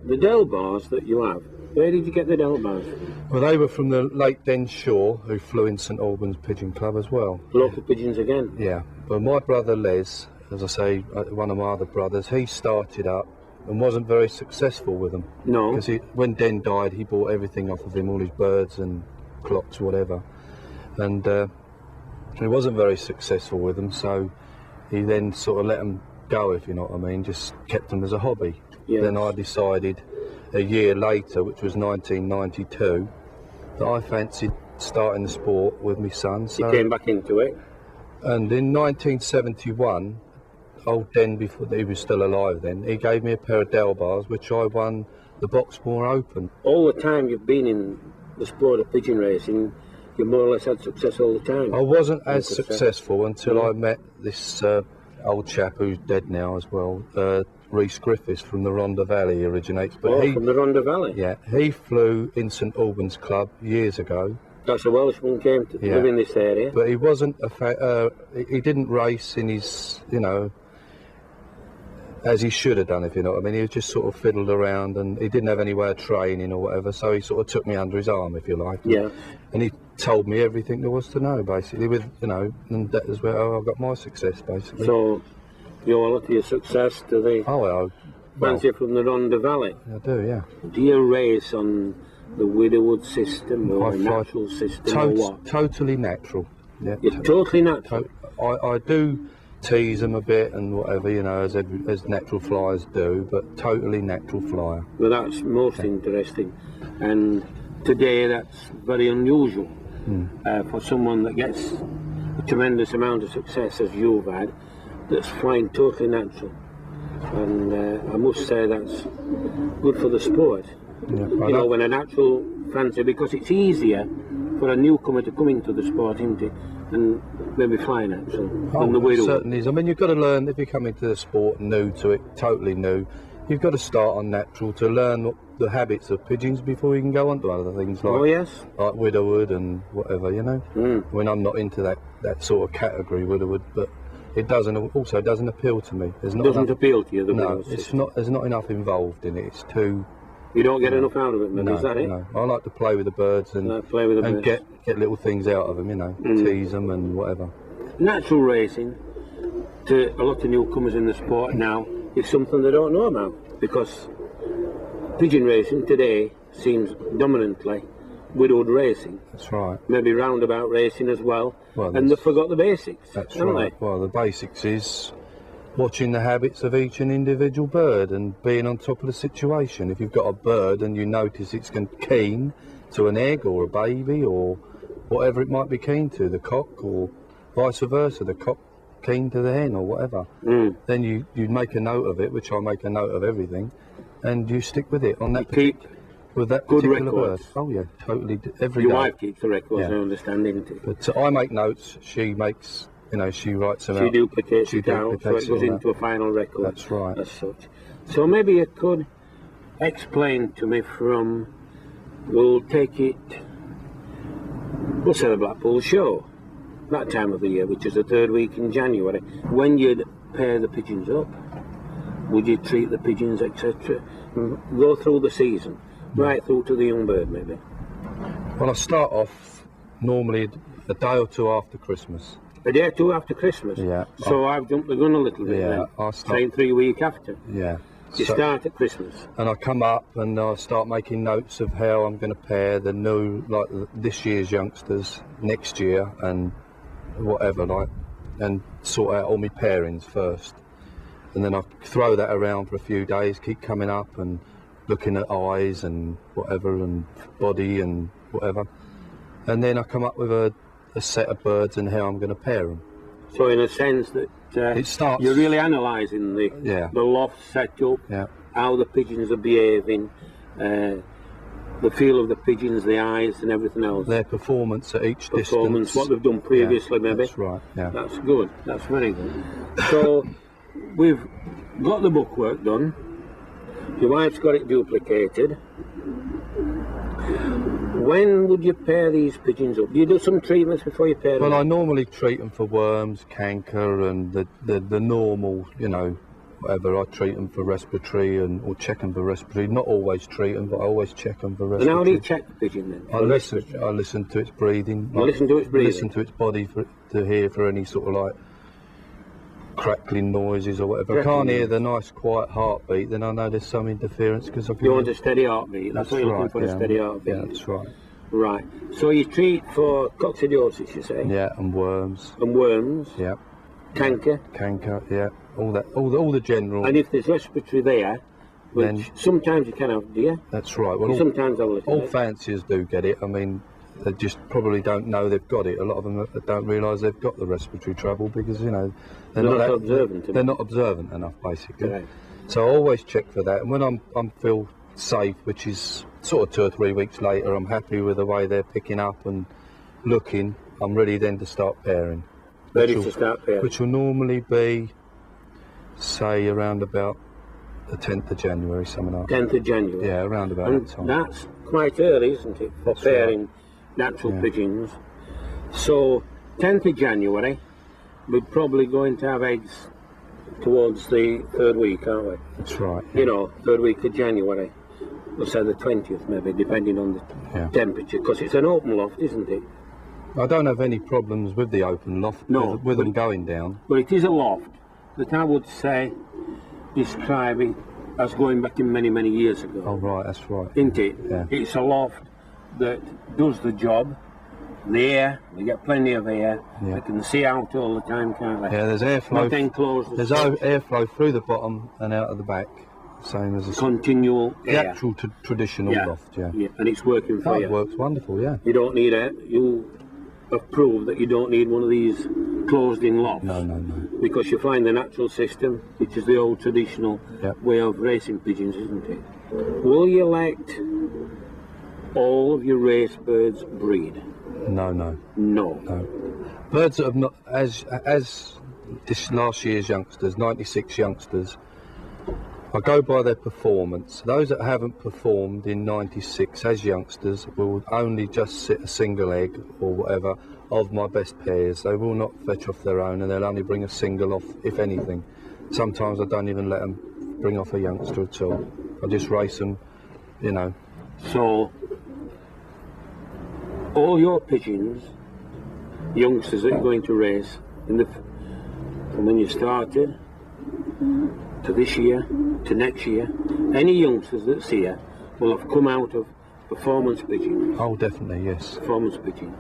the Del bars that you have, where did you get the Del bars? Well, they were from the late Den Shaw, who flew in St Albans Pigeon Club as well. Local pigeons again? Yeah, but my brother Les, as I say, one of my other brothers, he started up and wasn't very successful with them. No. Because when Den died, he bought everything off of him, all his birds and clocks, whatever. And he wasn't very successful with them, so he then sort of let them go, if you know what I mean, just kept them as a hobby. Yes. Then I decided a year later, which was 1992, that I fancied starting the sport with my son. So, you came back into it? And in 1971, old Den, before he was still alive then, he gave me a pair of Del bars, which I won the Boxmoor Open. All the time you've been in the sport of pigeon racing, you more or less had success all the time? I wasn't as successful until I met this old chap who's dead now as well, Rhys Griffiths from the Rhondda Valley originates. But from the Rhondda Valley? Yeah, he flew in St Albans Club years ago. That's a Welshman came to live in this area? But he wasn't he didn't race in his, you know, as he should have done, if you know what I mean. He just sort of fiddled around and he didn't have any way of training or whatever, so he sort of took me under his arm, if you like. Yeah. And he told me everything there was to know, basically, with, you know, and that is where I got my success, basically. So, you owe a lot of your success to the fancy from the Rhondda Valley? I do, yeah. Do you race on the Widowwood system or natural system or what? Totally natural. Yeah. You're totally natural? I do tease them a bit and whatever, you know, as natural flyers do, but totally natural flyer. Well, that's most interesting, and today that's very unusual for someone that gets a tremendous amount of success as you've had, that's flying totally natural, and I must say that's good for the sport. Yeah, you know, when a natural fancy, because it's easier for a newcomer to come into the sport, isn't it, and maybe fly natural than the Widow. It certainly is. I mean, you've got to learn, if you come into the sport new to it, totally new, you've got to start on natural to learn the habits of pigeons before you can go on to other things like, like Widowwood and whatever, you know. I mean, I'm not into that sort of category, Widowwood, but it doesn't appeal to me. There's not doesn't appeal to you, the No, it's not. There's not enough involved in it. It's too. You don't get enough out of it, maybe, is that it? No, I like to play with the birds and get little things out of them, you know, tease them and whatever. Natural racing, to a lot of newcomers in the sport now, is something they don't know about, because pigeon racing today seems dominantly widowed racing. That's right. Maybe roundabout racing as well, and they forgot the basics. That's right. Well, the basics is watching the habits of each and individual bird and being on top of the situation. If you've got a bird and you notice it's keen to an egg or a baby or whatever it might be keen to, the cock, or vice versa, the cock keen to the hen or whatever, then you make a note of it, which I make a note of everything, and you stick with it on that with that good particular records. bird. Oh yeah, totally. Your wife keeps the records, I understand, isn't it? But I make notes, she makes, you know, she writes them out. She duplicates it out, so it goes into a final record. That's right. As such. So maybe you could explain to me from, we'll say the Blackpool show, that time of the year, which is the third week in January, when you'd pair the pigeons up, would you treat the pigeons, etc., go through the season, right through to the young bird maybe? Well, I start off normally a day or two after Christmas. A day or two after Christmas? Yeah. So I've jumped the gun a little bit then. I start, saying 3 weeks after. Yeah. You start at Christmas. And I come up and I start making notes of how I'm going to pair the new, like this year's youngsters next year and whatever, like, and sort out all my pairings first. And then I throw that around for a few days, keep coming up and looking at eyes and whatever and body and whatever. And then I come up with a set of birds and how I'm going to pair them. So in a sense that you're really analysing the loft setup, how the pigeons are behaving, the feel of the pigeons, the eyes and everything else. Their performance at each distance. What they've done previously maybe. That's right, yeah. That's good, that's very good. So we've got the bookwork done, your wife's got it duplicated. When would you pair these pigeons up? Do you do some treatments before you pair them? Well, I normally treat them for worms, canker and the normal, you know, whatever, I treat them for respiratory or check them for respiratory. Not always treat them, but I always check them for And respiratory. how do you check the pigeon then? I listen to its breathing. You listen to its breathing? Listen to its body to hear for any sort of like crackling noises or whatever. If I can't hear the nice quiet heartbeat, then I know there's some interference because You want a steady heartbeat? That's what you're looking for, yeah. a steady heartbeat? Yeah, that's right. Right. So you treat for coccidiosis, you say? Yeah, and worms. And worms? Yeah. Canker? Canker, yeah. All the general. And if there's respiratory there, which Then- sometimes you can have, do you? That's right. Well, You sometimes have a little all bit. fanciers do get it. I mean, they just probably don't know they've got it. A lot of them don't realise they've got the respiratory trouble because, you know, They're not observant enough. They're not observant enough, basically. Right. So I always check for that. And when I'm feel safe, which is sort of 2 or 3 weeks later, I'm happy with the way they're picking up and looking. I'm ready then to start pairing. Ready to start pairing. Which will normally be, say, around about the 10th of January, something like that. 10th of January. Yeah, around about And that time. that's quite early, isn't it, for That's pairing natural Yeah. pigeons. So 10th of January, we're probably going to have eggs towards the 3rd week, aren't we? That's right. You know, 3rd week of January. We'll say the 20th maybe, depending on the Yeah. temperature, because it's an open loft, isn't it? I don't have any problems with the open loft, No, with but them going down. But it is a loft that I would say, describe it as going back in many, many years ago. Oh, right, that's right. Isn't it? Yeah. It's a loft that does the job. The air, they get plenty of air. Yeah. They can see out all the time, can't they? Yeah, there's airflow. Not enclosed. There's airflow through the bottom and out of the back, same as continual the air. actual traditional Yeah. loft. Yeah. Yeah, and it's working for Oh, you. it works wonderful. Yeah. You don't need you have proved that you don't need one of these closed-in lofts. No, no, no. Because you find the natural system, which is the old traditional Yep. way of racing pigeons, isn't it? Will you let all of your race birds breed? No, no, No. no. Birds that have not, as this last year's youngsters, 96 youngsters, I go by their performance. Those that haven't performed in 96 as youngsters will only just sit a single egg or whatever of my best pairs. They will not fetch off their own and they'll only bring a single off, if anything. Sometimes I don't even let them bring off a youngster at all. I just race them, you know. So, all your pigeons, youngsters that you're going to race, from when you started to this year to next year, any youngsters that's here will have come out of performance pigeons. Oh, definitely, yes. Performance pigeons.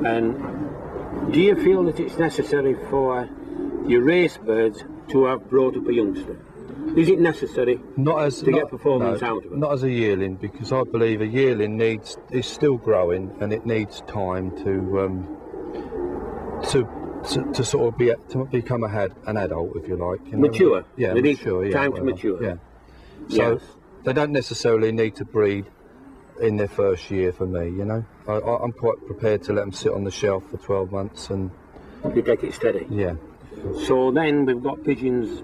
And do you feel that it's necessary for your race birds to have brought up a youngster? Is it necessary get performance out of it? Not as a yearling, because I believe a yearling is still growing and it needs time to sort of become an adult, if you like. You know? Mature. Yeah, They need mature. Yeah, time to whatever. mature. Yeah. So Yes. they don't necessarily need to breed in their first year for me. You know, I'm quite prepared to let them sit on the shelf for 12 months and You take it steady. yeah. So then we've got pigeons,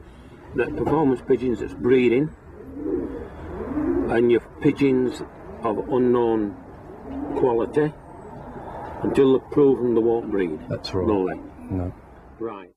performance pigeons that's breeding, and your pigeons of unknown quality until they're proven they won't breed. That's right. No way. No. Right.